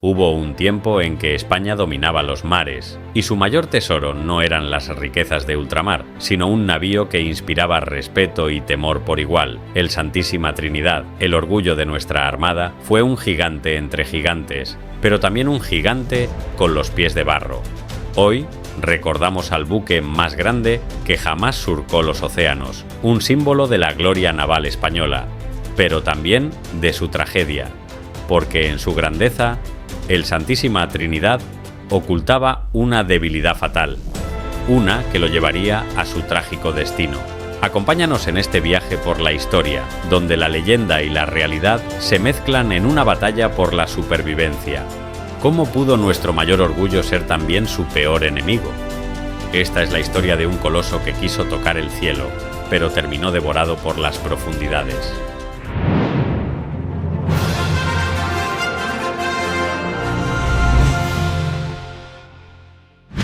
Hubo un tiempo en que España dominaba los mares, y su mayor tesoro no eran las riquezas de ultramar, sino un navío que inspiraba respeto y temor por igual. El Santísima Trinidad, el orgullo de nuestra armada, fue un gigante entre gigantes, pero también un gigante con los pies de barro. Hoy recordamos al buque más grande que jamás surcó los océanos, un símbolo de la gloria naval española, pero también de su tragedia, porque en su grandeza el Santísima Trinidad ocultaba una debilidad fatal, una que lo llevaría a su trágico destino. Acompáñanos en este viaje por la historia, donde la leyenda y la realidad se mezclan en una batalla por la supervivencia. ¿Cómo pudo nuestro mayor orgullo ser también su peor enemigo? Esta es la historia de un coloso que quiso tocar el cielo, pero terminó devorado por las profundidades.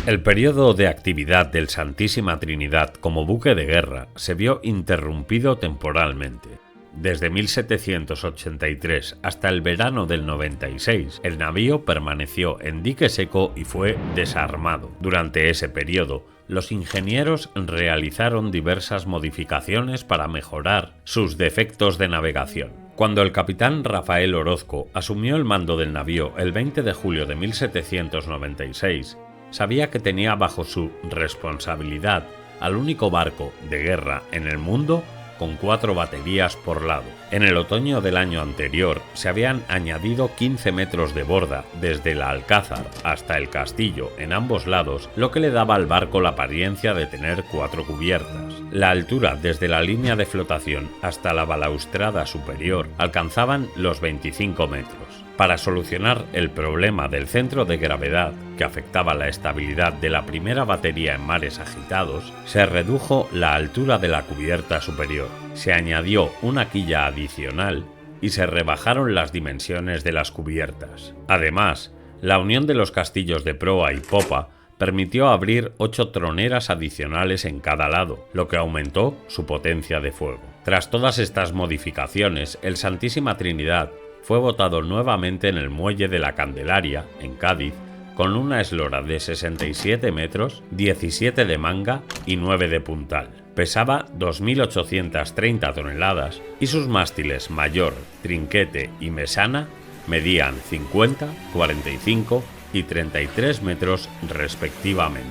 El periodo de actividad del Santísima Trinidad como buque de guerra se vio interrumpido temporalmente. Desde 1783 hasta el verano del 96, el navío permaneció en dique seco y fue desarmado. Durante ese periodo, los ingenieros realizaron diversas modificaciones para mejorar sus defectos de navegación. Cuando el capitán Rafael Orozco asumió el mando del navío el 20 de julio de 1796, sabía que tenía bajo su responsabilidad al único barco de guerra en el mundo con 4 baterías por lado. En el otoño del año anterior se habían añadido 15 metros de borda desde el Alcázar hasta el Castillo en ambos lados, lo que le daba al barco la apariencia de tener 4 cubiertas. La altura desde la línea de flotación hasta la balaustrada superior alcanzaban los 25 metros. Para solucionar el problema del centro de gravedad que afectaba la estabilidad de la primera batería en mares agitados, se redujo la altura de la cubierta superior, se añadió una quilla adicional y se rebajaron las dimensiones de las cubiertas. Además, la unión de los castillos de proa y popa permitió abrir 8 troneras adicionales en cada lado, lo que aumentó su potencia de fuego. Tras todas estas modificaciones, el Santísima Trinidad fue botado nuevamente en el muelle de la Candelaria, en Cádiz, con una eslora de 67 metros, 17 de manga y 9 de puntal. Pesaba 2.830 toneladas y sus mástiles mayor, trinquete y mesana medían 50, 45 y 33 metros respectivamente.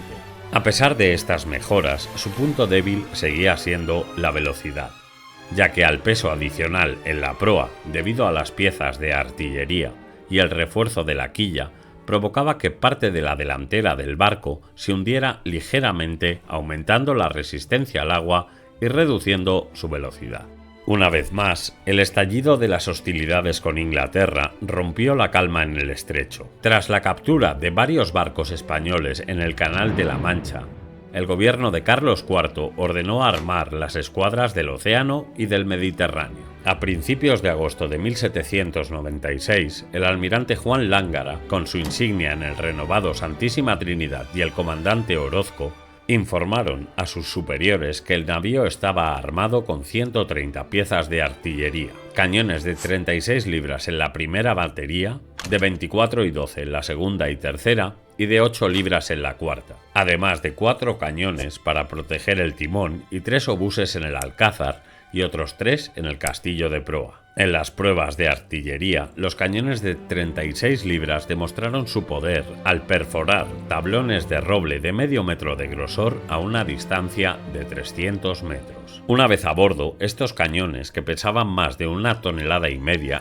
A pesar de estas mejoras, su punto débil seguía siendo la velocidad, ya que al peso adicional en la proa, debido a las piezas de artillería y el refuerzo de la quilla, provocaba que parte de la delantera del barco se hundiera ligeramente, aumentando la resistencia al agua y reduciendo su velocidad. Una vez más, el estallido de las hostilidades con Inglaterra rompió la calma en el estrecho. Tras la captura de varios barcos españoles en el Canal de la Mancha, el gobierno de Carlos IV ordenó armar las escuadras del Océano y del Mediterráneo. A principios de agosto de 1796, el almirante Juan Lángara, con su insignia en el renovado Santísima Trinidad, y el comandante Orozco, informaron a sus superiores que el navío estaba armado con 130 piezas de artillería, cañones de 36 libras en la primera batería, de 24 y 12 en la segunda y tercera, y de 8 libras en la cuarta, además de 4 cañones para proteger el timón y 3 obuses en el Alcázar y otros 3 en el castillo de proa. En las pruebas de artillería, los cañones de 36 libras demostraron su poder al perforar tablones de roble de medio metro de grosor a una distancia de 300 metros. Una vez a bordo, estos cañones, que pesaban más de 1,5 toneladas,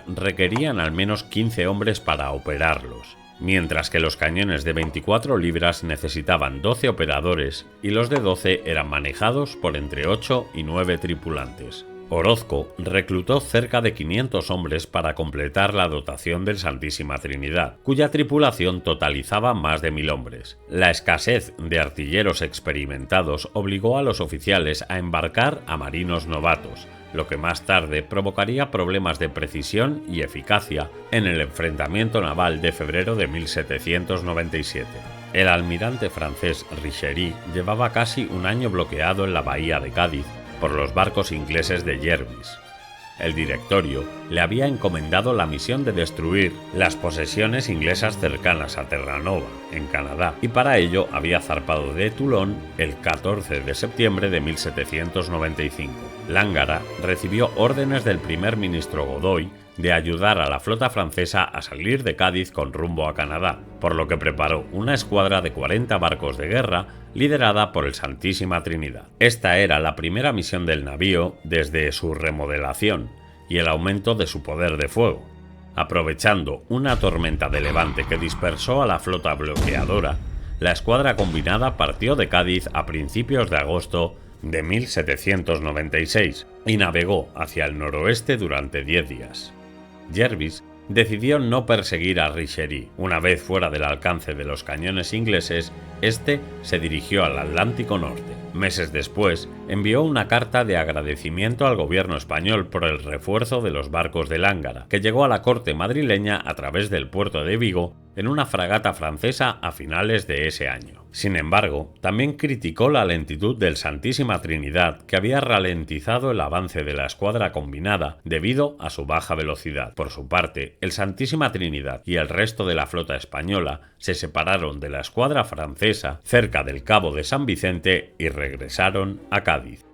requerían al menos 15 hombres para operarlos, mientras que los cañones de 24 libras necesitaban 12 operadores y los de 12 eran manejados por entre 8 y 9 tripulantes. Orozco reclutó cerca de 500 hombres para completar la dotación del Santísima Trinidad, cuya tripulación totalizaba más de 1.000 hombres. La escasez de artilleros experimentados obligó a los oficiales a embarcar a marinos novatos, lo que más tarde provocaría problemas de precisión y eficacia en el enfrentamiento naval de febrero de 1797. El almirante francés Richery llevaba casi un año bloqueado en la bahía de Cádiz por los barcos ingleses de Jervis. El Directorio le había encomendado la misión de destruir las posesiones inglesas cercanas a Terranova, en Canadá, y para ello había zarpado de Toulon el 14 de septiembre de 1795. Lángara recibió órdenes del primer ministro Godoy de ayudar a la flota francesa a salir de Cádiz con rumbo a Canadá, por lo que preparó una escuadra de 40 barcos de guerra liderada por el Santísima Trinidad. Esta era la primera misión del navío desde su remodelación y el aumento de su poder de fuego. Aprovechando una tormenta de levante que dispersó a la flota bloqueadora, la escuadra combinada partió de Cádiz a principios de agosto de 1796 y navegó hacia el noroeste durante 10 días. Jervis decidió no perseguir a Richery. Una vez fuera del alcance de los cañones ingleses, este se dirigió al Atlántico Norte. Meses después, envió una carta de agradecimiento al gobierno español por el refuerzo de los barcos de Lángara, que llegó a la corte madrileña a través del puerto de Vigo en una fragata francesa a finales de ese año. Sin embargo, también criticó la lentitud del Santísima Trinidad, que había ralentizado el avance de la escuadra combinada debido a su baja velocidad. Por su parte, el Santísima Trinidad y el resto de la flota española se separaron de la escuadra francesa cerca del Cabo de San Vicente y regresaron a Cádiz.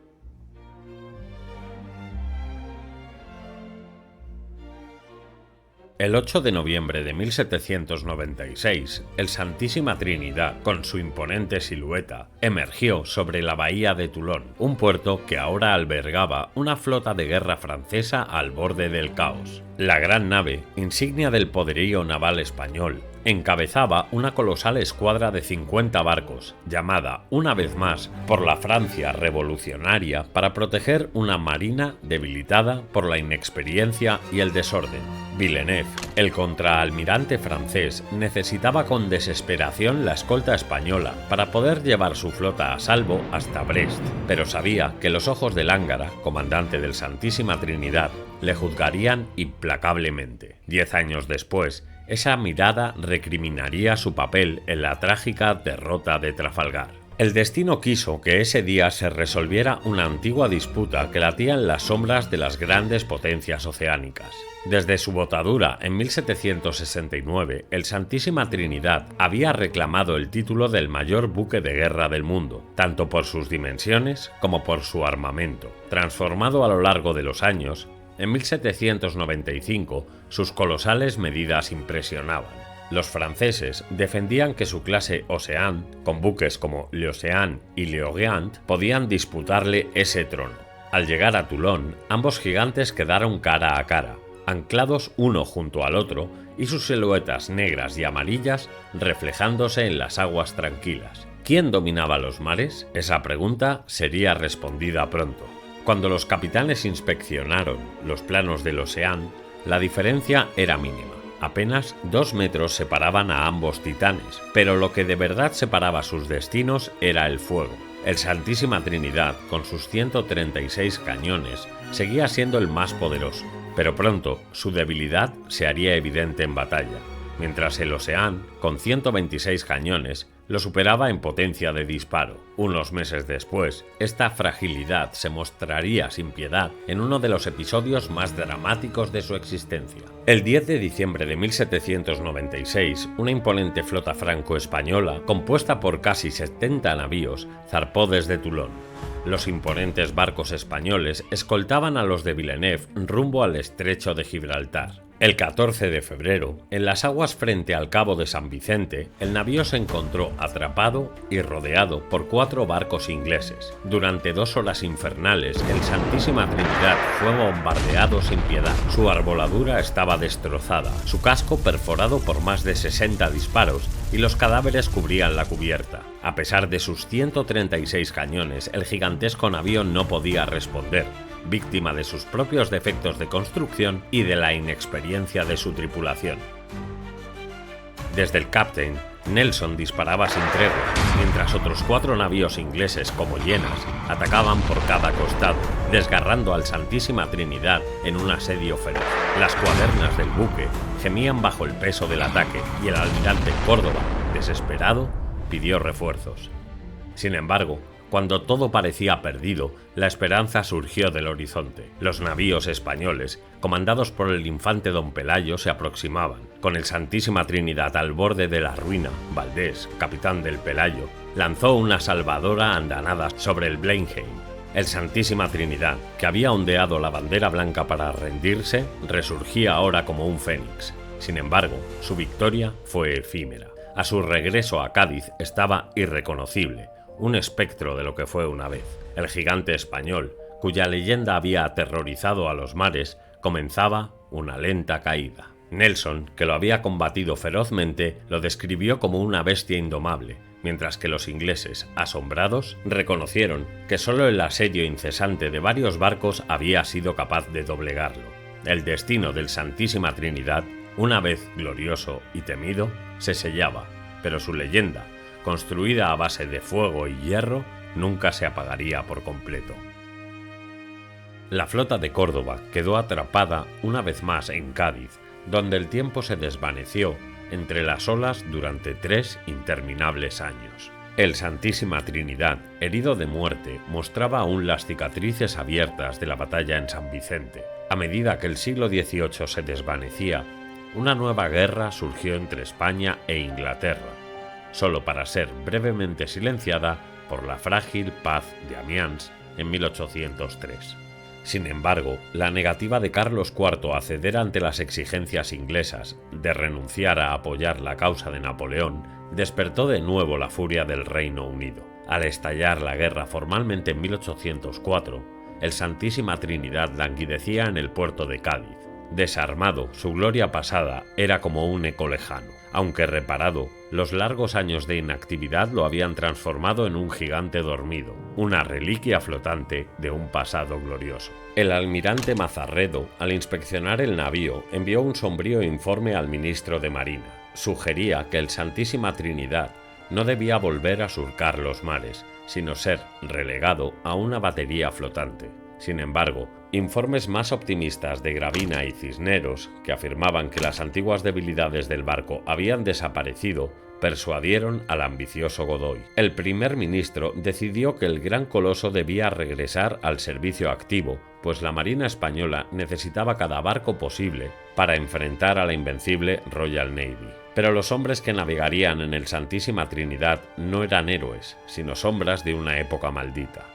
El 8 de noviembre de 1796, el Santísima Trinidad, con su imponente silueta, emergió sobre la bahía de Toulon, un puerto que ahora albergaba una flota de guerra francesa al borde del caos. La gran nave, insignia del poderío naval español, encabezaba una colosal escuadra de 50 barcos, llamada una vez más por la Francia revolucionaria para proteger una marina debilitada por la inexperiencia y el desorden. Villeneuve, el contraalmirante francés, necesitaba con desesperación la escolta española para poder llevar su flota a salvo hasta Brest, pero sabía que los ojos de Lángara, comandante del Santísima Trinidad, le juzgarían implacablemente. 10 años después, esa mirada recriminaría su papel en la trágica derrota de Trafalgar. El destino quiso que ese día se resolviera una antigua disputa que latía en las sombras de las grandes potencias oceánicas. Desde su botadura en 1769, el Santísima Trinidad había reclamado el título del mayor buque de guerra del mundo, tanto por sus dimensiones como por su armamento. Transformado a lo largo de los años, en 1795 sus colosales medidas impresionaban. Los franceses defendían que su clase Océan, con buques como l'Océan y l'Orient, podían disputarle ese trono. Al llegar a Toulon, ambos gigantes quedaron cara a cara, anclados uno junto al otro y sus siluetas negras y amarillas reflejándose en las aguas tranquilas. ¿Quién dominaba los mares? Esa pregunta sería respondida pronto. Cuando los capitanes inspeccionaron los planos del Océan, la diferencia era mínima. Apenas 2 metros separaban a ambos titanes, pero lo que de verdad separaba sus destinos era el fuego. El Santísima Trinidad, con sus 136 cañones, seguía siendo el más poderoso, pero pronto su debilidad se haría evidente en batalla, mientras el Océan, con 126 cañones, lo superaba en potencia de disparo. Unos meses después, esta fragilidad se mostraría sin piedad en uno de los episodios más dramáticos de su existencia. El 10 de diciembre de 1796, una imponente flota franco-española, compuesta por casi 70 navíos, zarpó desde Toulon. Los imponentes barcos españoles escoltaban a los de Villeneuve rumbo al estrecho de Gibraltar. El 14 de febrero, en las aguas frente al Cabo de San Vicente, el navío se encontró atrapado y rodeado por 4 barcos ingleses. Durante 2 horas infernales, el Santísima Trinidad fue bombardeado sin piedad. Su arboladura estaba destrozada, su casco perforado por más de 60 disparos y los cadáveres cubrían la cubierta. A pesar de sus 136 cañones, el gigantesco navío no podía responder, víctima de sus propios defectos de construcción y de la inexperiencia de su tripulación. Desde el Captain, Nelson disparaba sin tregua, mientras otros 4 navíos ingleses como llenas atacaban por cada costado, desgarrando al Santísima Trinidad en un asedio feroz. Las cuadernas del buque gemían bajo el peso del ataque y el almirante Córdoba, desesperado, pidió refuerzos. Sin embargo, Cuando todo parecía perdido, la esperanza surgió del horizonte. Los navíos españoles, comandados por el infante don Pelayo, se aproximaban. Con el Santísima Trinidad al borde de la ruina, Valdés, capitán del Pelayo, lanzó una salvadora andanada sobre el Blenheim. El Santísima Trinidad, que había ondeado la bandera blanca para rendirse, resurgía ahora como un fénix. Sin embargo, su victoria fue efímera. A su regreso a Cádiz estaba irreconocible, un espectro de lo que fue una vez. El gigante español, cuya leyenda había aterrorizado a los mares, comenzaba una lenta caída. Nelson, que lo había combatido ferozmente, lo describió como una bestia indomable, mientras que los ingleses, asombrados, reconocieron que solo el asedio incesante de varios barcos había sido capaz de doblegarlo. El destino del Santísima Trinidad, una vez glorioso y temido, se sellaba, pero su leyenda, construida a base de fuego y hierro, nunca se apagaría por completo. La flota de Córdoba quedó atrapada una vez más en Cádiz, donde el tiempo se desvaneció entre las olas durante 3 interminables años. El Santísima Trinidad, herido de muerte, mostraba aún las cicatrices abiertas de la batalla en San Vicente. A medida que el siglo XVIII se desvanecía, una nueva guerra surgió entre España e Inglaterra, solo para ser brevemente silenciada por la frágil paz de Amiens en 1803. Sin embargo, la negativa de Carlos IV a ceder ante las exigencias inglesas de renunciar a apoyar la causa de Napoleón despertó de nuevo la furia del Reino Unido. Al estallar la guerra formalmente en 1804, el Santísima Trinidad languidecía en el puerto de Cádiz. Desarmado, su gloria pasada era como un eco lejano. Aunque reparado, los largos años de inactividad lo habían transformado en un gigante dormido, una reliquia flotante de un pasado glorioso. El almirante Mazarredo, al inspeccionar el navío, envió un sombrío informe al ministro de Marina. Sugería que el Santísima Trinidad no debía volver a surcar los mares, sino ser relegado a una batería flotante. Sin embargo, informes más optimistas de Gravina y Cisneros, que afirmaban que las antiguas debilidades del barco habían desaparecido, persuadieron al ambicioso Godoy. El primer ministro decidió que el gran coloso debía regresar al servicio activo, pues la Marina española necesitaba cada barco posible para enfrentar a la invencible Royal Navy. Pero los hombres que navegarían en el Santísima Trinidad no eran héroes, sino sombras de una época maldita.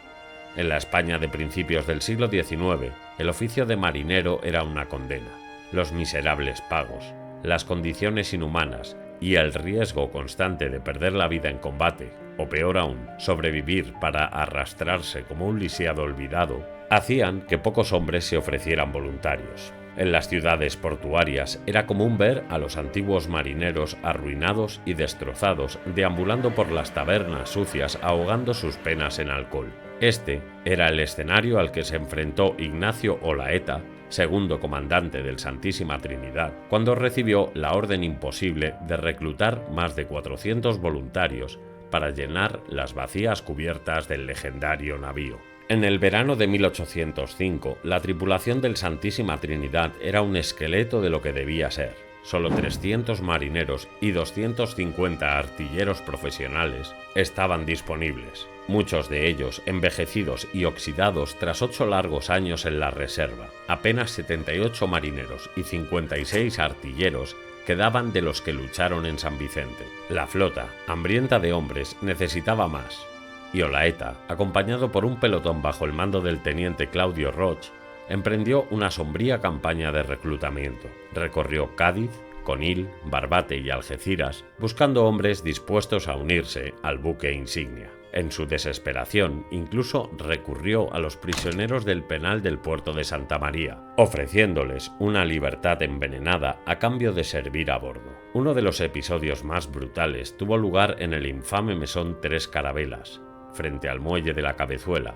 En la España de principios del siglo XIX, el oficio de marinero era una condena. Los miserables pagos, las condiciones inhumanas y el riesgo constante de perder la vida en combate, o peor aún, sobrevivir para arrastrarse como un lisiado olvidado, hacían que pocos hombres se ofrecieran voluntarios. En las ciudades portuarias era común ver a los antiguos marineros arruinados y destrozados deambulando por las tabernas sucias ahogando sus penas en alcohol. Este era el escenario al que se enfrentó Ignacio Olaeta, segundo comandante del Santísima Trinidad, cuando recibió la orden imposible de reclutar más de 400 voluntarios para llenar las vacías cubiertas del legendario navío. En el verano de 1805, la tripulación del Santísima Trinidad era un esqueleto de lo que debía ser. Solo 300 marineros y 250 artilleros profesionales estaban disponibles, muchos de ellos envejecidos y oxidados tras 8 largos años en la reserva. Apenas 78 marineros y 56 artilleros quedaban de los que lucharon en San Vicente. La flota, hambrienta de hombres, necesitaba más. Y Olaeta, acompañado por un pelotón bajo el mando del teniente Claudio Roch, emprendió una sombría campaña de reclutamiento. Recorrió Cádiz, Conil, Barbate y Algeciras, buscando hombres dispuestos a unirse al buque insignia. En su desesperación, incluso recurrió a los prisioneros del penal del puerto de Santa María, ofreciéndoles una libertad envenenada a cambio de servir a bordo. Uno de los episodios más brutales tuvo lugar en el infame mesón Tres Carabelas, frente al muelle de la Cabezuela.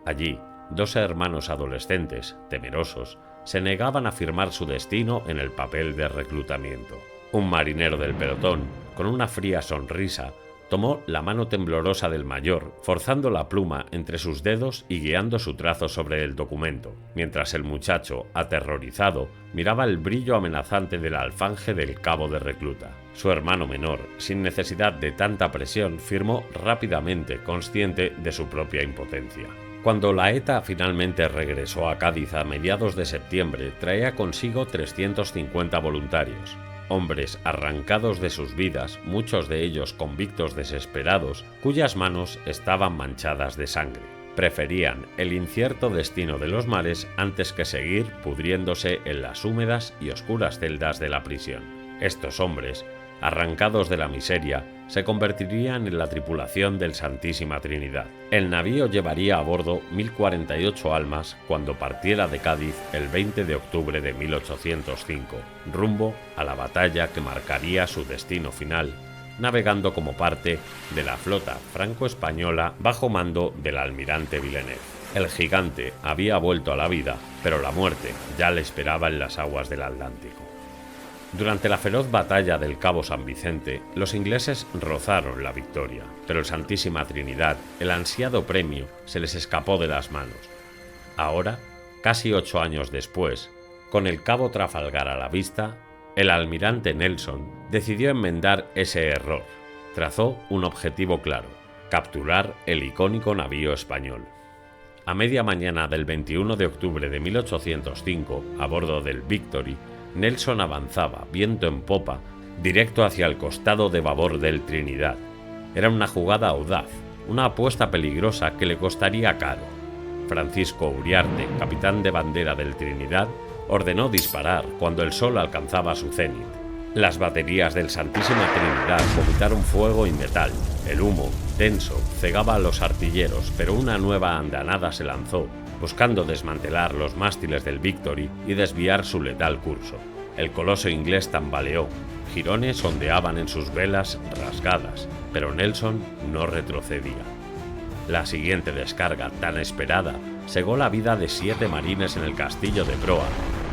Allí, 2 hermanos adolescentes, temerosos, se negaban a firmar su destino en el papel de reclutamiento. Un marinero del pelotón, con una fría sonrisa, tomó la mano temblorosa del mayor, forzando la pluma entre sus dedos y guiando su trazo sobre el documento, mientras el muchacho, aterrorizado, miraba el brillo amenazante del alfanje del cabo de recluta. Su hermano menor, sin necesidad de tanta presión, firmó rápidamente, consciente de su propia impotencia. Cuando la ETA finalmente regresó a Cádiz a mediados de septiembre, traía consigo 350 voluntarios, hombres arrancados de sus vidas, muchos de ellos convictos desesperados, cuyas manos estaban manchadas de sangre. Preferían el incierto destino de los mares antes que seguir pudriéndose en las húmedas y oscuras celdas de la prisión. Estos hombres, arrancados de la miseria, se convertirían en la tripulación del Santísima Trinidad. El navío llevaría a bordo 1048 almas cuando partiera de Cádiz el 20 de octubre de 1805, rumbo a la batalla que marcaría su destino final, navegando como parte de la flota franco-española bajo mando del almirante Villeneuve. El gigante había vuelto a la vida, pero la muerte ya le esperaba en las aguas del Atlántico. Durante la feroz batalla del Cabo San Vicente, los ingleses rozaron la victoria, pero el Santísima Trinidad, el ansiado premio, se les escapó de las manos. Ahora, casi 8 años después, con el Cabo Trafalgar a la vista, el almirante Nelson decidió enmendar ese error. Trazó un objetivo claro: capturar el icónico navío español. A media mañana del 21 de octubre de 1805, a bordo del Victory, Nelson avanzaba, viento en popa, directo hacia el costado de babor del Trinidad. Era una jugada audaz, una apuesta peligrosa que le costaría caro. Francisco Uriarte, capitán de bandera del Trinidad, ordenó disparar cuando el sol alcanzaba su cenit. Las baterías del Santísima Trinidad vomitaron fuego y metal. El humo, denso, cegaba a los artilleros, pero una nueva andanada se lanzó, buscando desmantelar los mástiles del Victory y desviar su letal curso. El coloso inglés tambaleó, jirones ondeaban en sus velas rasgadas, pero Nelson no retrocedía. La siguiente descarga, tan esperada, cegó la vida de 7 marines en el castillo de proa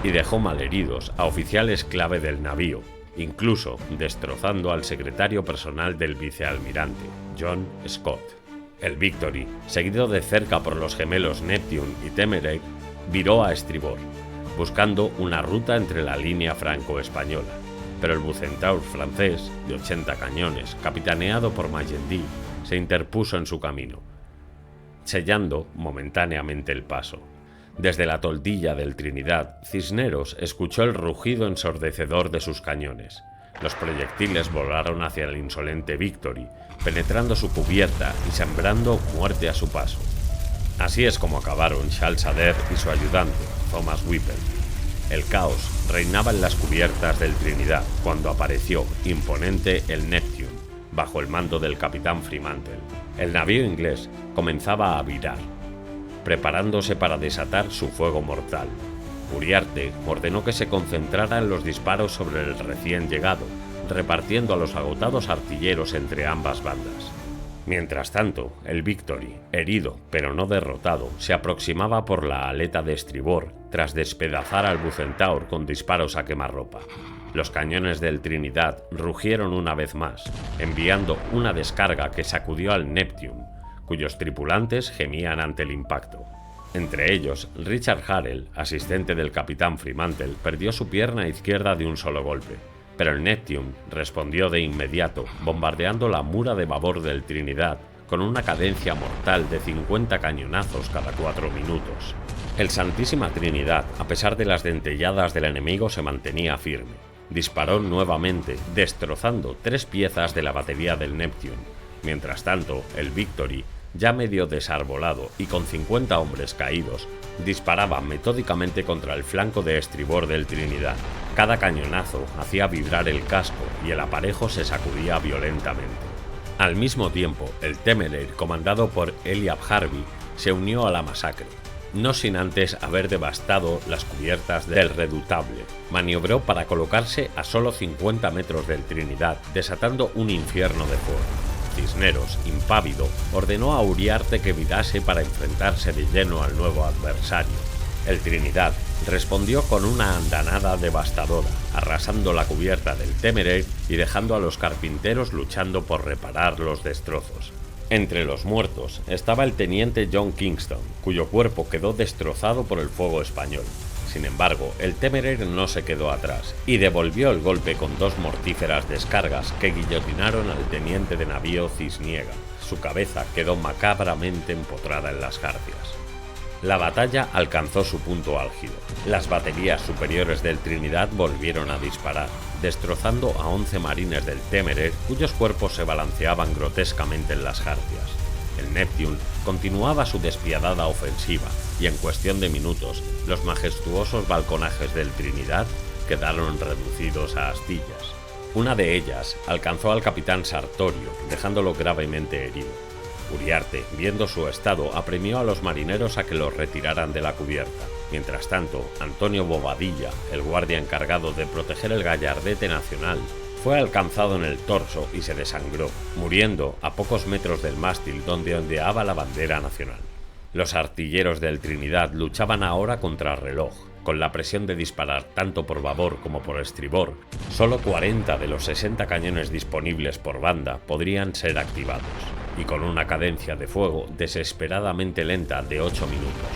y dejó malheridos a oficiales clave del navío, incluso destrozando al secretario personal del vicealmirante, John Scott. El Victory, seguido de cerca por los gemelos Neptune y Temeraire, viró a estribor, buscando una ruta entre la línea franco-española, pero el Bucentaure francés, de 80 cañones, capitaneado por Magendie, se interpuso en su camino, sellando momentáneamente el paso. Desde la toldilla del Trinidad, Cisneros escuchó el rugido ensordecedor de sus cañones. Los proyectiles volaron hacia el insolente Victory, penetrando su cubierta y sembrando muerte a su paso. Así es como acabaron Charles Adair y su ayudante, Thomas Whipple. El caos reinaba en las cubiertas del Trinidad cuando apareció, imponente, el Neptune, bajo el mando del capitán Fremantle. El navío inglés comenzaba a virar, preparándose para desatar su fuego mortal. Uriarte ordenó que se concentrara en los disparos sobre el recién llegado, repartiendo a los agotados artilleros entre ambas bandas. Mientras tanto, el Victory, herido pero no derrotado, se aproximaba por la aleta de estribor tras despedazar al Bucentaure con disparos a quemarropa. Los cañones del Trinidad rugieron una vez más, enviando una descarga que sacudió al Neptune, cuyos tripulantes gemían ante el impacto. Entre ellos, Richard Harrell, asistente del capitán Fremantle, perdió su pierna izquierda de un solo golpe, pero el Neptune respondió de inmediato, bombardeando la mura de babor del Trinidad con una cadencia mortal de 50 cañonazos cada 4 minutos. El Santísima Trinidad, a pesar de las dentelladas del enemigo, se mantenía firme. Disparó nuevamente, destrozando 3 piezas de la batería del Neptune. Mientras tanto, el Victory, ya medio desarbolado y con 50 hombres caídos, disparaba metódicamente contra el flanco de estribor del Trinidad. Cada cañonazo hacía vibrar el casco y el aparejo se sacudía violentamente. Al mismo tiempo, el Temeraire, comandado por Eliab Harvey, se unió a la masacre, no sin antes haber devastado las cubiertas del Redoutable. Maniobró para colocarse a solo 50 metros del Trinidad, desatando un infierno de fuego. Cisneros, impávido, ordenó a Uriarte que virase para enfrentarse de lleno al nuevo adversario. El Trinidad respondió con una andanada devastadora, arrasando la cubierta del Temeraire y dejando a los carpinteros luchando por reparar los destrozos. Entre los muertos estaba el teniente John Kingston, cuyo cuerpo quedó destrozado por el fuego español. Sin embargo, el Temeraire no se quedó atrás y devolvió el golpe con 2 mortíferas descargas que guillotinaron al teniente de navío Cisniega. Su cabeza quedó macabramente empotrada en las jarcias. La batalla alcanzó su punto álgido. Las baterías superiores del Trinidad volvieron a disparar, destrozando a 11 marines del Temeraire cuyos cuerpos se balanceaban grotescamente en las jarcias. El Neptune continuaba su despiadada ofensiva y en cuestión de minutos los majestuosos balconajes del Trinidad quedaron reducidos a astillas. Una de ellas alcanzó al capitán Sartorio, dejándolo gravemente herido. Uriarte, viendo su estado, apremió a los marineros a que los retiraran de la cubierta. Mientras tanto, Antonio Bobadilla, el guardia encargado de proteger el gallardete nacional, fue alcanzado en el torso y se desangró, muriendo a pocos metros del mástil donde ondeaba la bandera nacional. Los artilleros del Trinidad luchaban ahora contra reloj. Con la presión de disparar tanto por babor como por estribor, solo 40 de los 60 cañones disponibles por banda podrían ser activados, y con una cadencia de fuego desesperadamente lenta de 8 minutos.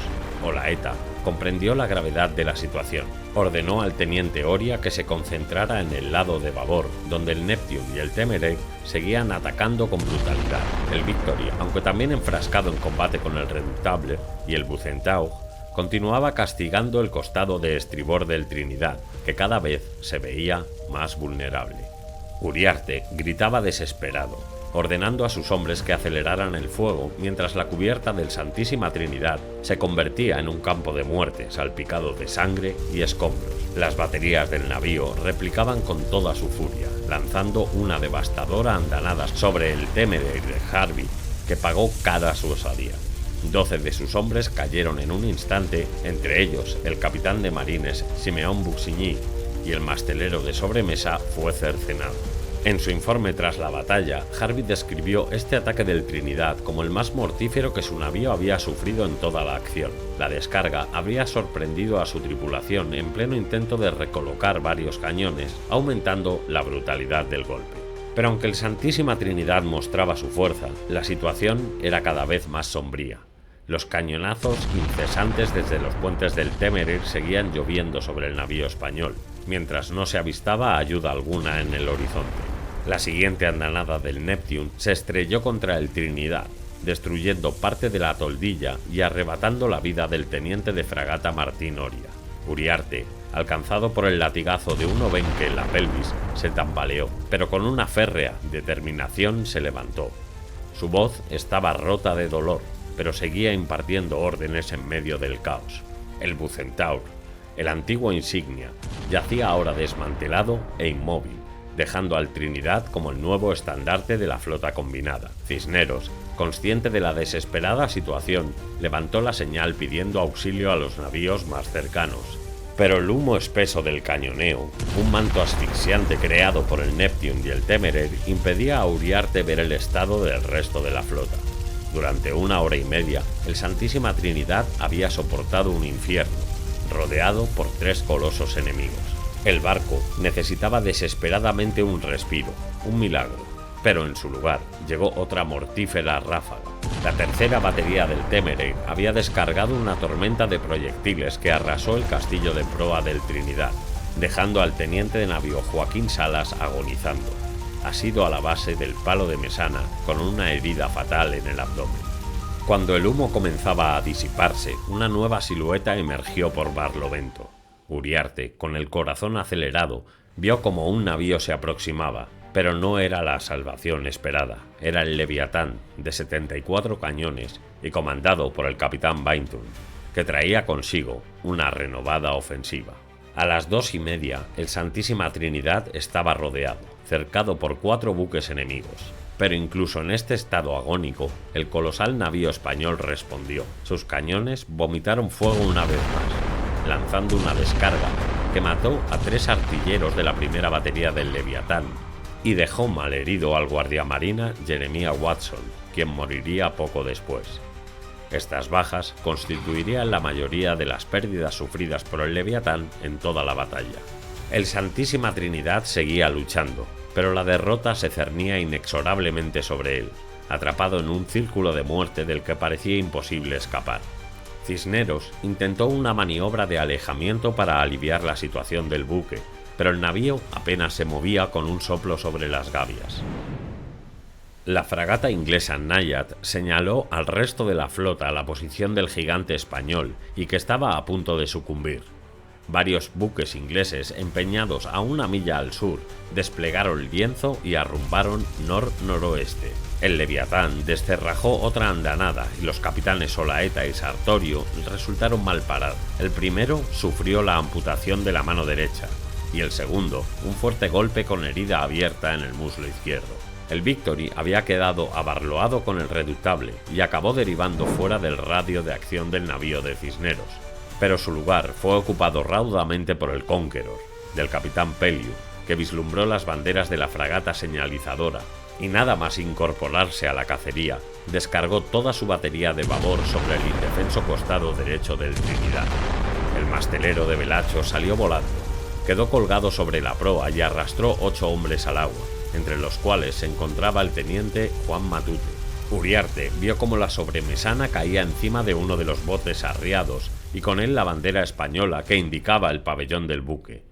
Olaeta comprendió la gravedad de la situación. Ordenó al teniente Oria que se concentrara en el lado de babor, donde el Neptune y el Temeraire seguían atacando con brutalidad. El Victory, aunque también enfrascado en combate con el Redoutable y el Bucentaure, continuaba castigando el costado de estribor del Trinidad, que cada vez se veía más vulnerable. Uriarte gritaba desesperado, ordenando a sus hombres que aceleraran el fuego mientras la cubierta del Santísima Trinidad se convertía en un campo de muerte salpicado de sangre y escombros. Las baterías del navío replicaban con toda su furia, lanzando una devastadora andanada sobre el Temeraire de Harvey, que pagó cara su osadía. 12 de sus hombres cayeron en un instante, entre ellos el capitán de marines Simeón Buxigny, y el mastelero de sobremesa fue cercenado. En su informe tras la batalla, Harvey describió este ataque del Trinidad como el más mortífero que su navío había sufrido en toda la acción. La descarga habría sorprendido a su tripulación en pleno intento de recolocar varios cañones, aumentando la brutalidad del golpe. Pero aunque el Santísima Trinidad mostraba su fuerza, la situación era cada vez más sombría. Los cañonazos incesantes desde los puentes del Temeraire seguían lloviendo sobre el navío español, mientras no se avistaba ayuda alguna en el horizonte. La siguiente andanada del Neptune se estrelló contra el Trinidad, destruyendo parte de la toldilla y arrebatando la vida del teniente de fragata Martín Oria. Uriarte, alcanzado por el latigazo de un obenque en la pelvis, se tambaleó, pero con una férrea determinación se levantó. Su voz estaba rota de dolor, pero seguía impartiendo órdenes en medio del caos. El Bucentaure, el antiguo insignia, yacía ahora desmantelado e inmóvil, dejando al Trinidad como el nuevo estandarte de la flota combinada. Cisneros, consciente de la desesperada situación, levantó la señal pidiendo auxilio a los navíos más cercanos. Pero el humo espeso del cañoneo, un manto asfixiante creado por el Neptune y el Temeraire, impedía a Uriarte ver el estado del resto de la flota. Durante 1 hora y media, el Santísima Trinidad había soportado un infierno, rodeado por 3 colosos enemigos. El barco necesitaba desesperadamente un respiro, un milagro, pero en su lugar llegó otra mortífera ráfaga. La tercera batería del Temeraire había descargado una tormenta de proyectiles que arrasó el castillo de proa del Trinidad, dejando al teniente de navío Joaquín Salas agonizando, asido a la base del palo de mesana con una herida fatal en el abdomen. Cuando el humo comenzaba a disiparse, una nueva silueta emergió por Barlovento. Uriarte, con el corazón acelerado, vio como un navío se aproximaba, pero no era la salvación esperada. Era el Leviatán, de 74 cañones y comandado por el capitán Bainton, que traía consigo una renovada ofensiva. A las 2:30, el Santísima Trinidad estaba rodeado, cercado por 4 buques enemigos. Pero incluso en este estado agónico, el colosal navío español respondió. Sus cañones vomitaron fuego una vez más, lanzando una descarga que mató a 3 artilleros de la primera batería del Leviatán y dejó malherido al guardiamarina Jeremiah Watson, quien moriría poco después. Estas bajas constituirían la mayoría de las pérdidas sufridas por el Leviatán en toda la batalla. El Santísima Trinidad seguía luchando, pero la derrota se cernía inexorablemente sobre él, atrapado en un círculo de muerte del que parecía imposible escapar. Cisneros intentó una maniobra de alejamiento para aliviar la situación del buque, pero el navío apenas se movía con un soplo sobre las gavias. La fragata inglesa Naiad señaló al resto de la flota la posición del gigante español y que estaba a punto de sucumbir. Varios buques ingleses empeñados a 1 milla al sur desplegaron el lienzo y arrumbaron nor-noroeste. El Leviatán descerrajó otra andanada y los capitanes Olaeta y Sartorio resultaron mal parados. El primero sufrió la amputación de la mano derecha y el segundo un fuerte golpe con herida abierta en el muslo izquierdo. El Victory había quedado abarloado con el Redoutable y acabó derivando fuera del radio de acción del navío de Cisneros, pero su lugar fue ocupado raudamente por el Conqueror, del capitán Pellew, que vislumbró las banderas de la fragata señalizadora y nada más incorporarse a la cacería, descargó toda su batería de babor sobre el indefenso costado derecho del Trinidad. El mastelero de Velacho salió volando, quedó colgado sobre la proa y arrastró 8 hombres al agua, entre los cuales se encontraba el teniente Juan Matute. Uriarte vio cómo la sobremesana caía encima de uno de los botes arriados y con él la bandera española que indicaba el pabellón del buque.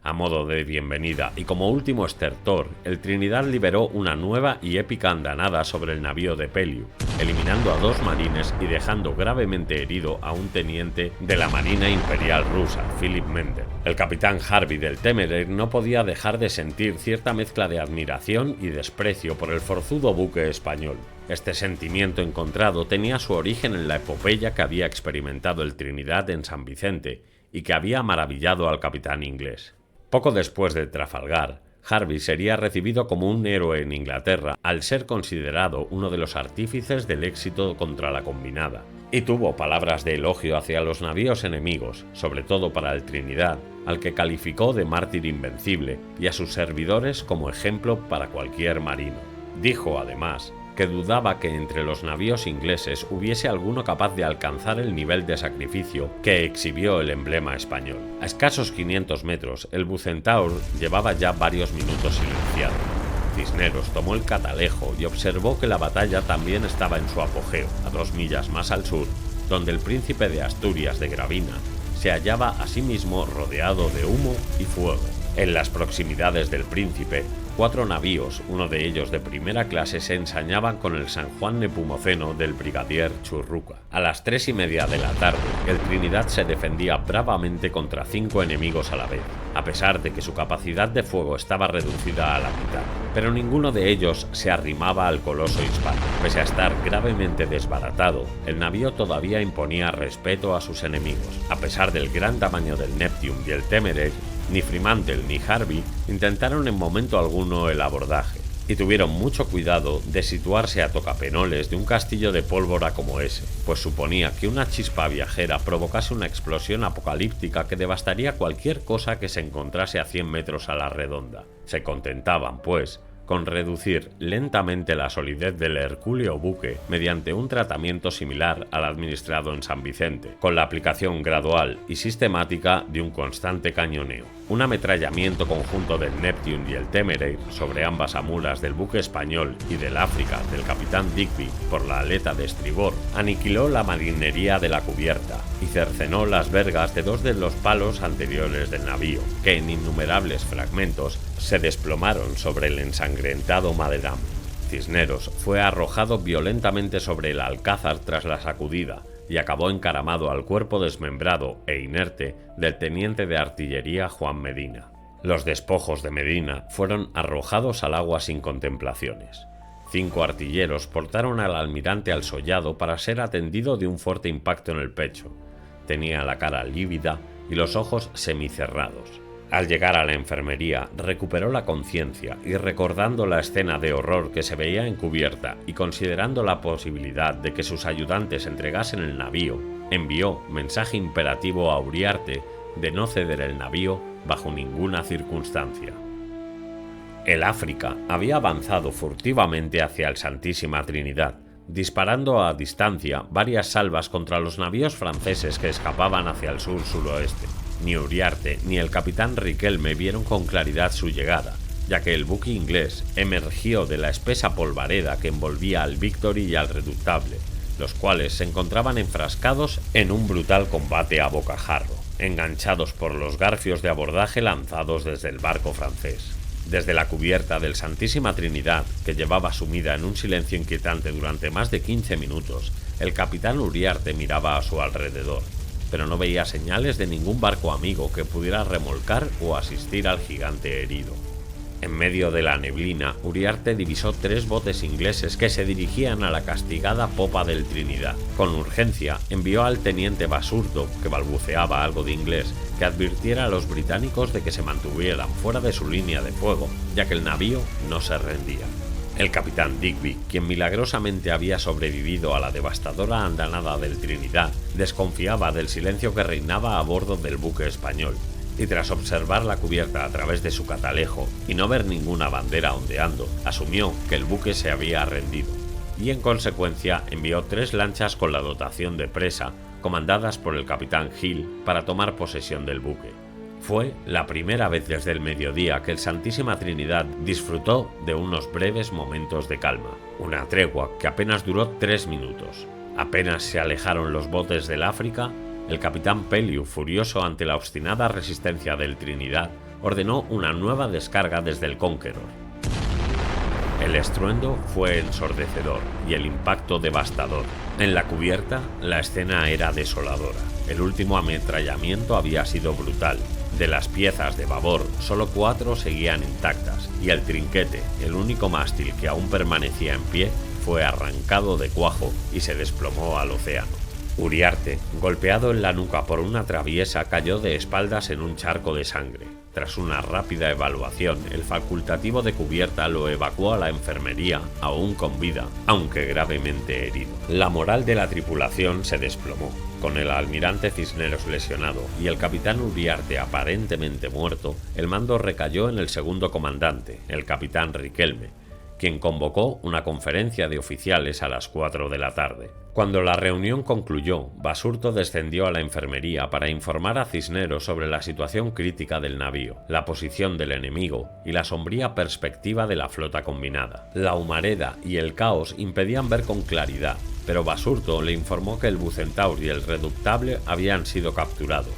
A modo de bienvenida y como último estertor, el Trinidad liberó una nueva y épica andanada sobre el navío de Pellew, eliminando a 2 marines y dejando gravemente herido a un teniente de la Marina Imperial rusa, Philip Mendel. El capitán Harvey del Temeraire no podía dejar de sentir cierta mezcla de admiración y desprecio por el forzudo buque español. Este sentimiento encontrado tenía su origen en la epopeya que había experimentado el Trinidad en San Vicente y que había maravillado al capitán inglés. Poco después de Trafalgar, Harvey sería recibido como un héroe en Inglaterra al ser considerado uno de los artífices del éxito contra la combinada, y tuvo palabras de elogio hacia los navíos enemigos, sobre todo para el Trinidad, al que calificó de mártir invencible, y a sus servidores como ejemplo para cualquier marino. Dijo, además, que dudaba que entre los navíos ingleses hubiese alguno capaz de alcanzar el nivel de sacrificio que exhibió el emblema español. A escasos 500 metros, el Bucentaur llevaba ya varios minutos silenciado. Cisneros tomó el catalejo y observó que la batalla también estaba en su apogeo, a 2 millas más al sur, donde el príncipe de Asturias de Gravina se hallaba asimismo rodeado de humo y fuego. En las proximidades del Príncipe, 4 navíos, uno de ellos de primera clase, se ensañaban con el San Juan Nepomuceno del brigadier Churruca. A las 3:30 de la tarde, el Trinidad se defendía bravamente contra 5 enemigos a la vez, a pesar de que su capacidad de fuego estaba reducida a la mitad. Pero ninguno de ellos se arrimaba al coloso hispano. Pese a estar gravemente desbaratado, el navío todavía imponía respeto a sus enemigos. A pesar del gran tamaño del Neptune y el Temeraire, ni Fremantle ni Harvey intentaron en momento alguno el abordaje, y tuvieron mucho cuidado de situarse a tocapenoles de un castillo de pólvora como ese, pues suponía que una chispa viajera provocase una explosión apocalíptica que devastaría cualquier cosa que se encontrase a 100 metros a la redonda. Se contentaban, pues, con reducir lentamente la solidez del hercúleo buque mediante un tratamiento similar al administrado en San Vicente, con la aplicación gradual y sistemática de un constante cañoneo. Un ametrallamiento conjunto del Neptune y el Temeraire sobre ambas amuras del buque español y del África del capitán Digby por la aleta de estribor aniquiló la marinería de la cubierta y cercenó las vergas de 2 de los palos anteriores del navío, que en innumerables fragmentos se desplomaron sobre el ensangrentado maderame. Cisneros fue arrojado violentamente sobre el alcázar tras la sacudida y acabó encaramado al cuerpo desmembrado e inerte del teniente de artillería Juan Medina. Los despojos de Medina fueron arrojados al agua sin contemplaciones. 5 artilleros portaron al almirante al Sollado para ser atendido de un fuerte impacto en el pecho. Tenía la cara lívida y los ojos semicerrados. Al llegar a la enfermería, recuperó la conciencia y, recordando la escena de horror que se veía en cubierta y considerando la posibilidad de que sus ayudantes entregasen el navío, envió mensaje imperativo a Uriarte de no ceder el navío bajo ninguna circunstancia. El África había avanzado furtivamente hacia el Santísima Trinidad, disparando a distancia varias salvas contra los navíos franceses que escapaban hacia el sur-suroeste. Ni Uriarte ni el capitán Riquelme vieron con claridad su llegada, ya que el buque inglés emergió de la espesa polvareda que envolvía al Victory y al Redoutable, los cuales se encontraban enfrascados en un brutal combate a bocajarro, enganchados por los garfios de abordaje lanzados desde el barco francés. Desde la cubierta del Santísima Trinidad, que llevaba sumida en un silencio inquietante durante más de 15 minutos, el capitán Uriarte miraba a su alrededor, pero no veía señales de ningún barco amigo que pudiera remolcar o asistir al gigante herido. En medio de la neblina, Uriarte divisó 3 botes ingleses que se dirigían a la castigada popa del Trinidad. Con urgencia, envió al teniente Basurto, que balbuceaba algo de inglés, que advirtiera a los británicos de que se mantuvieran fuera de su línea de fuego, ya que el navío no se rendía. El capitán Digby, quien milagrosamente había sobrevivido a la devastadora andanada del Trinidad, desconfiaba del silencio que reinaba a bordo del buque español, y tras observar la cubierta a través de su catalejo y no ver ninguna bandera ondeando, asumió que el buque se había rendido, y en consecuencia envió 3 lanchas con la dotación de presa, comandadas por el capitán Hill, para tomar posesión del buque. Fue la primera vez desde el mediodía que el Santísima Trinidad disfrutó de unos breves momentos de calma, una tregua que apenas duró 3 minutos. Apenas se alejaron los botes del África, el capitán Pellew, furioso ante la obstinada resistencia del Trinidad, ordenó una nueva descarga desde el Conqueror. El estruendo fue ensordecedor y el impacto devastador. En la cubierta, la escena era desoladora. El último ametrallamiento había sido brutal. De las piezas de babor, solo 4 seguían intactas, y el trinquete, el único mástil que aún permanecía en pie, fue arrancado de cuajo y se desplomó al océano. Uriarte, golpeado en la nuca por una traviesa, cayó de espaldas en un charco de sangre. Tras una rápida evaluación, el facultativo de cubierta lo evacuó a la enfermería, aún con vida, aunque gravemente herido. La moral de la tripulación se desplomó. Con el almirante Cisneros lesionado y el capitán Uriarte aparentemente muerto, el mando recayó en el segundo comandante, el capitán Riquelme, quien convocó una conferencia de oficiales a las 4 de la tarde. Cuando la reunión concluyó, Basurto descendió a la enfermería para informar a Cisneros sobre la situación crítica del navío, la posición del enemigo y la sombría perspectiva de la flota combinada. La humareda y el caos impedían ver con claridad, pero Basurto le informó que el Bucentaur y el Reductable habían sido capturados,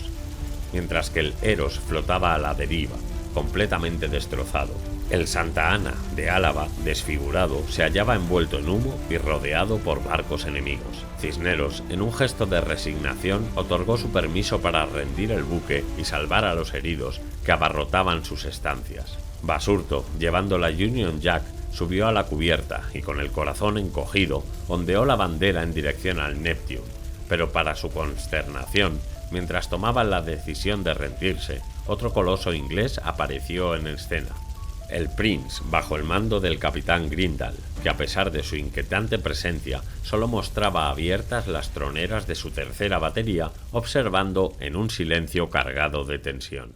mientras que el Eros flotaba a la deriva, completamente destrozado. El Santa Ana, de Álava, desfigurado, se hallaba envuelto en humo y rodeado por barcos enemigos. Cisneros, en un gesto de resignación, otorgó su permiso para rendir el buque y salvar a los heridos que abarrotaban sus estancias. Basurto, llevando la Union Jack, subió a la cubierta y con el corazón encogido, ondeó la bandera en dirección al Neptune, pero para su consternación, mientras tomaban la decisión de rendirse, otro coloso inglés apareció en escena. El Prince, bajo el mando del capitán Grindal, que a pesar de su inquietante presencia, solo mostraba abiertas las troneras de su tercera batería, observando en un silencio cargado de tensión.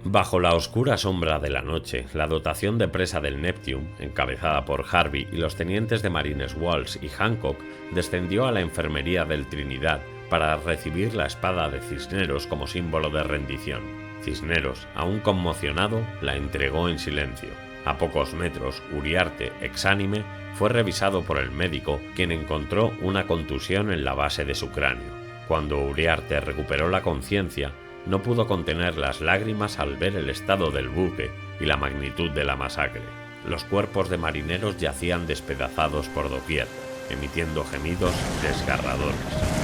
Bajo la oscura sombra de la noche, la dotación de presa del Neptune, encabezada por Harvey y los tenientes de marines Walsh y Hancock, descendió a la enfermería del Trinidad para recibir la espada de Cisneros como símbolo de rendición. Cisneros, aún conmocionado, la entregó en silencio. A pocos metros, Uriarte, exánime, fue revisado por el médico, quien encontró una contusión en la base de su cráneo. Cuando Uriarte recuperó la conciencia, no pudo contener las lágrimas al ver el estado del buque y la magnitud de la masacre. Los cuerpos de marineros yacían despedazados por doquier, emitiendo gemidos desgarradores.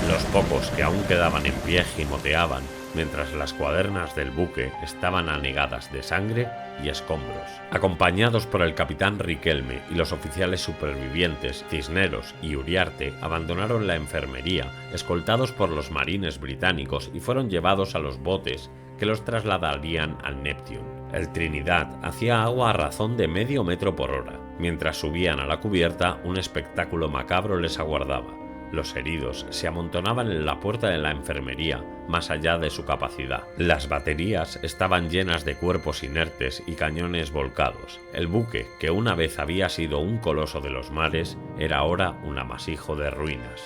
Los pocos que aún quedaban en pie gimoteaban, mientras las cuadernas del buque estaban anegadas de sangre y escombros. Acompañados por el capitán Riquelme y los oficiales supervivientes, Cisneros y Uriarte abandonaron la enfermería, escoltados por los marines británicos, y fueron llevados a los botes que los trasladarían al Neptune. El Trinidad hacía agua a razón de medio metro por hora. Mientras subían a la cubierta, un espectáculo macabro les aguardaba. Los heridos se amontonaban en la puerta de la enfermería, más allá de su capacidad. Las baterías estaban llenas de cuerpos inertes y cañones volcados. El buque, que una vez había sido un coloso de los mares, era ahora un amasijo de ruinas.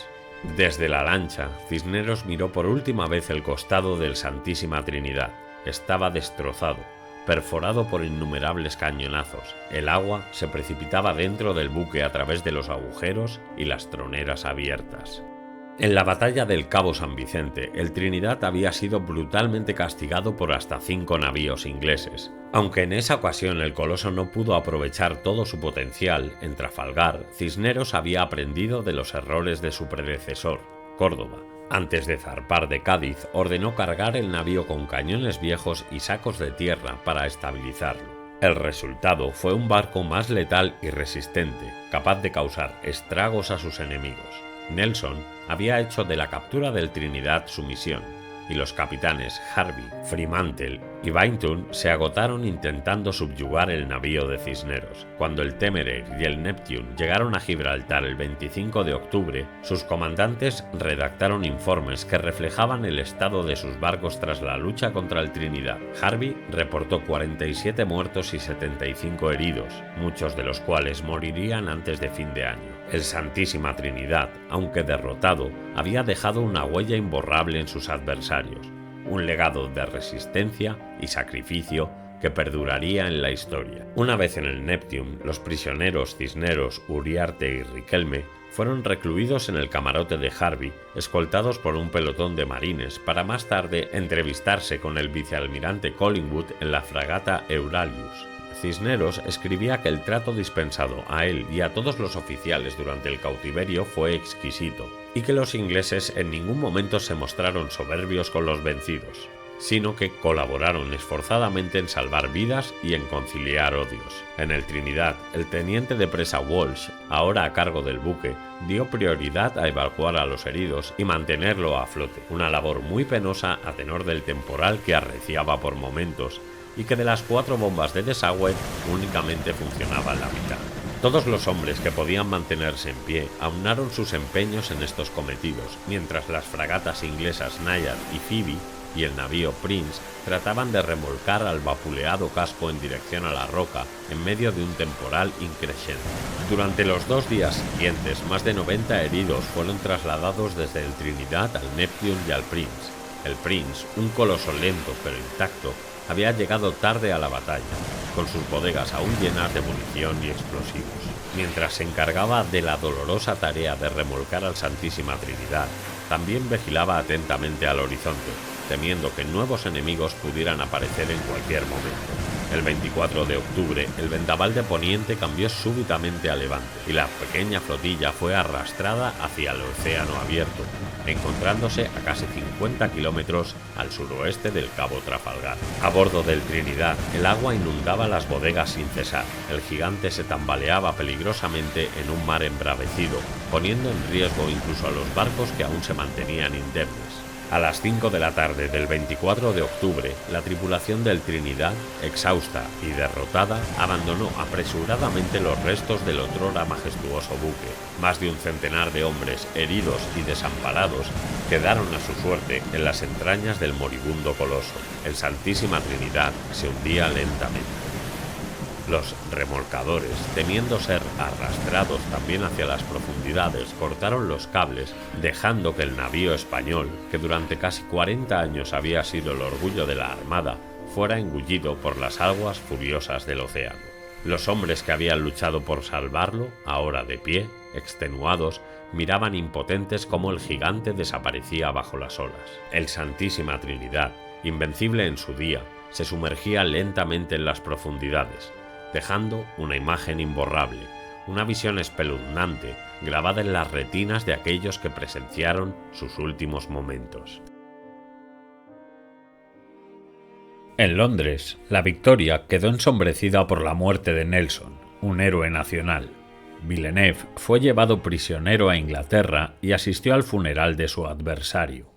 Desde la lancha, Cisneros miró por última vez el costado del Santísima Trinidad. Estaba destrozado, perforado por innumerables cañonazos. El agua se precipitaba dentro del buque a través de los agujeros y las troneras abiertas. En la batalla del Cabo San Vicente, el Trinidad había sido brutalmente castigado por hasta 5 navíos ingleses. Aunque en esa ocasión el coloso no pudo aprovechar todo su potencial, en Trafalgar, Cisneros había aprendido de los errores de su predecesor, Córdoba. Antes de zarpar de Cádiz, ordenó cargar el navío con cañones viejos y sacos de tierra para estabilizarlo. El resultado fue un barco más letal y resistente, capaz de causar estragos a sus enemigos. Nelson había hecho de la captura del Trinidad su misión, y los capitanes Harvey, Fremantle y Bainton se agotaron intentando subyugar el navío de Cisneros. Cuando el Temeraire y el Neptune llegaron a Gibraltar el 25 de octubre, sus comandantes redactaron informes que reflejaban el estado de sus barcos tras la lucha contra el Trinidad. Harvey reportó 47 muertos y 75 heridos, muchos de los cuales morirían antes de fin de año. El Santísima Trinidad, aunque derrotado, había dejado una huella imborrable en sus adversarios, un legado de resistencia y sacrificio que perduraría en la historia. Una vez en el Neptune, los prisioneros Cisneros, Uriarte y Riquelme fueron recluidos en el camarote de Harvey, escoltados por un pelotón de marines, para más tarde entrevistarse con el vicealmirante Collingwood en la fragata Euralius. Cisneros escribía que el trato dispensado a él y a todos los oficiales durante el cautiverio fue exquisito, y que los ingleses en ningún momento se mostraron soberbios con los vencidos, sino que colaboraron esforzadamente en salvar vidas y en conciliar odios. En el Trinidad, el teniente de presa Walsh, ahora a cargo del buque, dio prioridad a evacuar a los heridos y mantenerlo a flote, una labor muy penosa a tenor del temporal que arreciaba por momentos, y que de las 4 bombas de desagüe únicamente funcionaban la mitad. Todos los hombres que podían mantenerse en pie aunaron sus empeños en estos cometidos, mientras las fragatas inglesas Nayar y Phoebe y el navío Prince trataban de remolcar al vapuleado casco en dirección a la roca en medio de un temporal increciente. Durante los 2 días siguientes, más de 90 heridos fueron trasladados desde el Trinidad al Neptune y al Prince. El Prince, un coloso lento pero intacto, había llegado tarde a la batalla, con sus bodegas aún llenas de munición y explosivos. Mientras se encargaba de la dolorosa tarea de remolcar al Santísima Trinidad, también vigilaba atentamente al horizonte, temiendo que nuevos enemigos pudieran aparecer en cualquier momento. El 24 de octubre, el vendaval de poniente cambió súbitamente a levante y la pequeña flotilla fue arrastrada hacia el océano abierto, encontrándose a casi 50 kilómetros al suroeste del Cabo Trafalgar. A bordo del Trinidad, el agua inundaba las bodegas sin cesar. El gigante se tambaleaba peligrosamente en un mar embravecido, poniendo en riesgo incluso a los barcos que aún se mantenían indemnes. A las 5 de la tarde del 24 de octubre, la tripulación del Trinidad, exhausta y derrotada, abandonó apresuradamente los restos del otrora majestuoso buque. Más de un centenar de hombres, heridos y desamparados, quedaron a su suerte en las entrañas del moribundo coloso. El Santísima Trinidad se hundía lentamente. Los remolcadores, temiendo ser arrastrados también hacia las profundidades, cortaron los cables, dejando que el navío español, que durante casi 40 años había sido el orgullo de la Armada, fuera engullido por las aguas furiosas del océano. Los hombres que habían luchado por salvarlo, ahora de pie, extenuados, miraban impotentes cómo el gigante desaparecía bajo las olas. El Santísima Trinidad, invencible en su día, se sumergía lentamente en las profundidades, dejando una imagen imborrable, una visión espeluznante grabada en las retinas de aquellos que presenciaron sus últimos momentos. En Londres, la victoria quedó ensombrecida por la muerte de Nelson, un héroe nacional. Villeneuve fue llevado prisionero a Inglaterra y asistió al funeral de su adversario.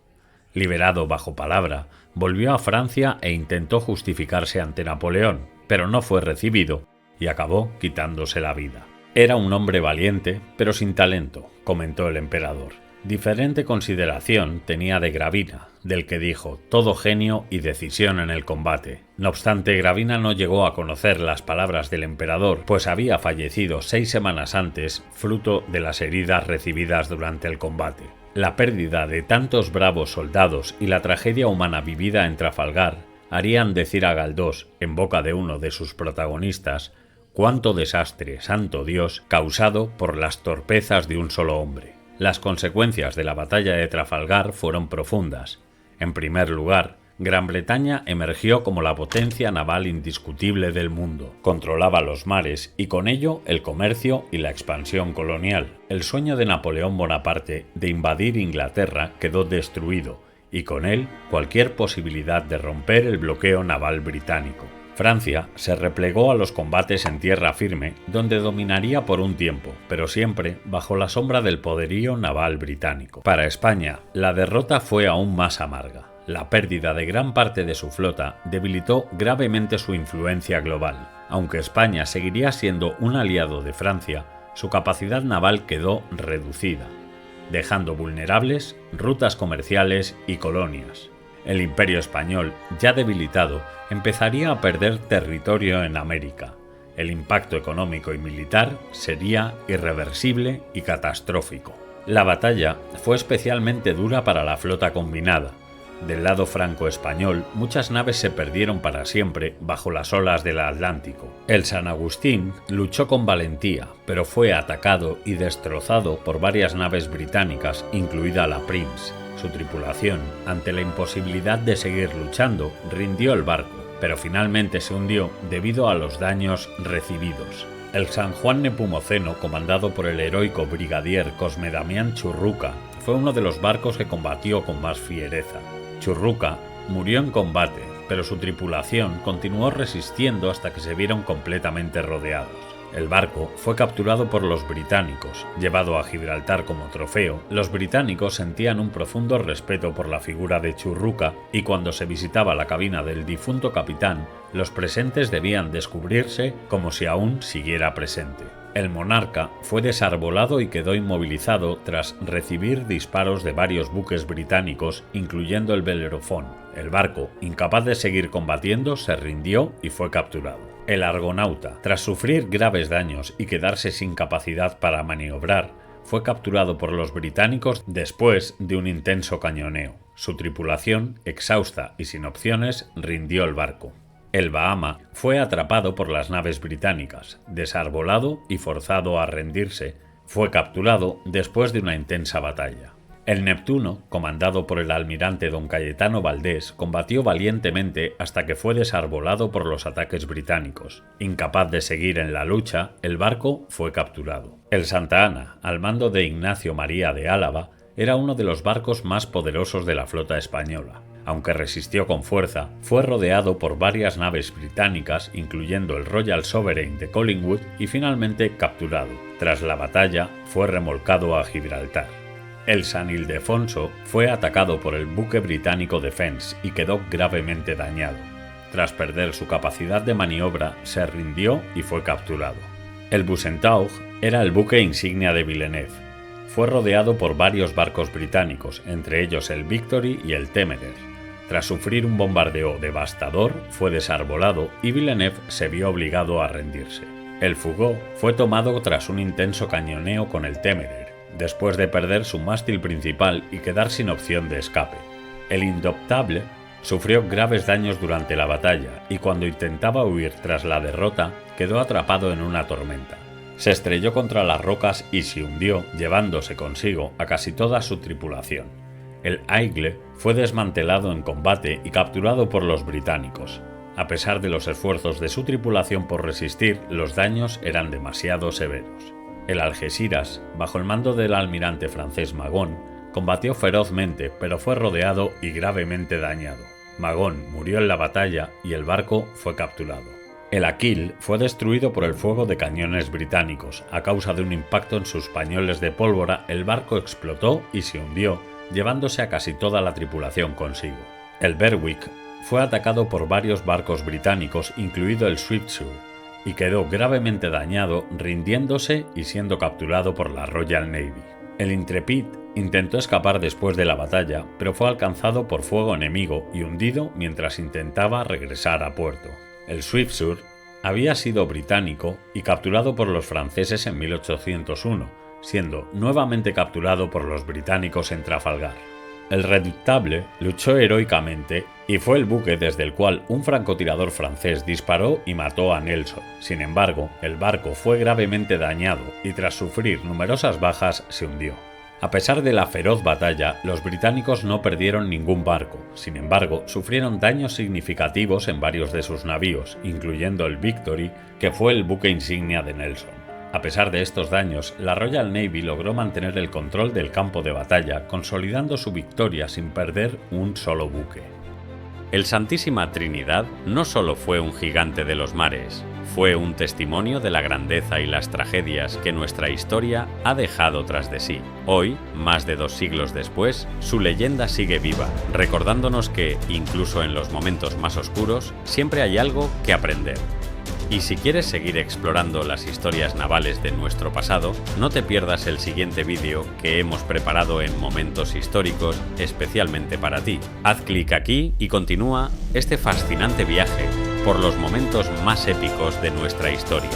Liberado bajo palabra, volvió a Francia e intentó justificarse ante Napoleón, pero no fue recibido y acabó quitándose la vida. Era un hombre valiente, pero sin talento, comentó el emperador. Diferente consideración tenía de Gravina, del que dijo todo genio y decisión en el combate. No obstante, Gravina no llegó a conocer las palabras del emperador, pues había fallecido 6 semanas antes, fruto de las heridas recibidas durante el combate. La pérdida de tantos bravos soldados y la tragedia humana vivida en Trafalgar harían decir a Galdós, en boca de uno de sus protagonistas, cuánto desastre, santo Dios, causado por las torpezas de un solo hombre. Las consecuencias de la batalla de Trafalgar fueron profundas. En primer lugar, Gran Bretaña emergió como la potencia naval indiscutible del mundo. Controlaba los mares y con ello el comercio y la expansión colonial. El sueño de Napoleón Bonaparte de invadir Inglaterra quedó destruido y con él cualquier posibilidad de romper el bloqueo naval británico. Francia se replegó a los combates en tierra firme, donde dominaría por un tiempo, pero siempre bajo la sombra del poderío naval británico. Para España, la derrota fue aún más amarga. La pérdida de gran parte de su flota debilitó gravemente su influencia global. Aunque España seguiría siendo un aliado de Francia, su capacidad naval quedó reducida, dejando vulnerables rutas comerciales y colonias. El Imperio español, ya debilitado, empezaría a perder territorio en América. El impacto económico y militar sería irreversible y catastrófico. La batalla fue especialmente dura para la flota combinada. Del lado franco-español, muchas naves se perdieron para siempre bajo las olas del Atlántico. El San Agustín luchó con valentía, pero fue atacado y destrozado por varias naves británicas, incluida la Prince. Su tripulación, ante la imposibilidad de seguir luchando, rindió el barco, pero finalmente se hundió debido a los daños recibidos. El San Juan Nepomuceno, comandado por el heroico brigadier Cosme Damián Churruca, fue uno de los barcos que combatió con más fiereza. Churruca murió en combate, pero su tripulación continuó resistiendo hasta que se vieron completamente rodeados. El barco fue capturado por los británicos, llevado a Gibraltar como trofeo. Los británicos sentían un profundo respeto por la figura de Churruca y cuando se visitaba la cabina del difunto capitán, los presentes debían descubrirse como si aún siguiera presente. El monarca fue desarbolado y quedó inmovilizado tras recibir disparos de varios buques británicos, incluyendo el Bellerophon. El barco, incapaz de seguir combatiendo, se rindió y fue capturado. El Argonauta, tras sufrir graves daños y quedarse sin capacidad para maniobrar, fue capturado por los británicos después de un intenso cañoneo. Su tripulación, exhausta y sin opciones, rindió el barco. El Bahama fue atrapado por las naves británicas, desarbolado y forzado a rendirse. Fue capturado después de una intensa batalla. El Neptuno, comandado por el almirante don Cayetano Valdés, combatió valientemente hasta que fue desarbolado por los ataques británicos. Incapaz de seguir en la lucha, el barco fue capturado. El Santa Ana, al mando de Ignacio María de Álava, era uno de los barcos más poderosos de la flota española. Aunque resistió con fuerza, fue rodeado por varias naves británicas, incluyendo el Royal Sovereign de Collingwood, y finalmente capturado. Tras la batalla, fue remolcado a Gibraltar. El San Ildefonso fue atacado por el buque británico Defence y quedó gravemente dañado. Tras perder su capacidad de maniobra, se rindió y fue capturado. El Bucentaure era el buque insignia de Villeneuve. Fue rodeado por varios barcos británicos, entre ellos el Victory y el Téméraire. Tras sufrir un bombardeo devastador, fue desarbolado y Villeneuve se vio obligado a rendirse. El Fougueux fue tomado tras un intenso cañoneo con el Téméraire, después de perder su mástil principal y quedar sin opción de escape. El Indomptable sufrió graves daños durante la batalla y cuando intentaba huir tras la derrota, quedó atrapado en una tormenta. Se estrelló contra las rocas y se hundió, llevándose consigo a casi toda su tripulación. El Aigle fue desmantelado en combate y capturado por los británicos. A pesar de los esfuerzos de su tripulación por resistir, los daños eran demasiado severos. El Algeciras, bajo el mando del almirante francés Magon, combatió ferozmente, pero fue rodeado y gravemente dañado. Magon murió en la batalla y el barco fue capturado. El Aquil fue destruido por el fuego de cañones británicos. A causa de un impacto en sus pañoles de pólvora, el barco explotó y se hundió, llevándose a casi toda la tripulación consigo. El Berwick fue atacado por varios barcos británicos, incluido el Swiftsure, y quedó gravemente dañado, rindiéndose y siendo capturado por la Royal Navy. El Intrepid intentó escapar después de la batalla, pero fue alcanzado por fuego enemigo y hundido mientras intentaba regresar a puerto. El Swiftsure había sido británico y capturado por los franceses en 1801, siendo nuevamente capturado por los británicos en Trafalgar. El Redoutable luchó heroicamente y fue el buque desde el cual un francotirador francés disparó y mató a Nelson. Sin embargo, el barco fue gravemente dañado y tras sufrir numerosas bajas se hundió. A pesar de la feroz batalla, los británicos no perdieron ningún barco. Sin embargo, sufrieron daños significativos en varios de sus navíos, incluyendo el Victory, que fue el buque insignia de Nelson. A pesar de estos daños, la Royal Navy logró mantener el control del campo de batalla, consolidando su victoria sin perder un solo buque. El Santísima Trinidad no solo fue un gigante de los mares, fue un testimonio de la grandeza y las tragedias que nuestra historia ha dejado tras de sí. Hoy, más de 2 siglos después, su leyenda sigue viva, recordándonos que, incluso en los momentos más oscuros, siempre hay algo que aprender. Y si quieres seguir explorando las historias navales de nuestro pasado, no te pierdas el siguiente vídeo que hemos preparado en Momentos Históricos especialmente para ti. Haz clic aquí y continúa este fascinante viaje por los momentos más épicos de nuestra historia.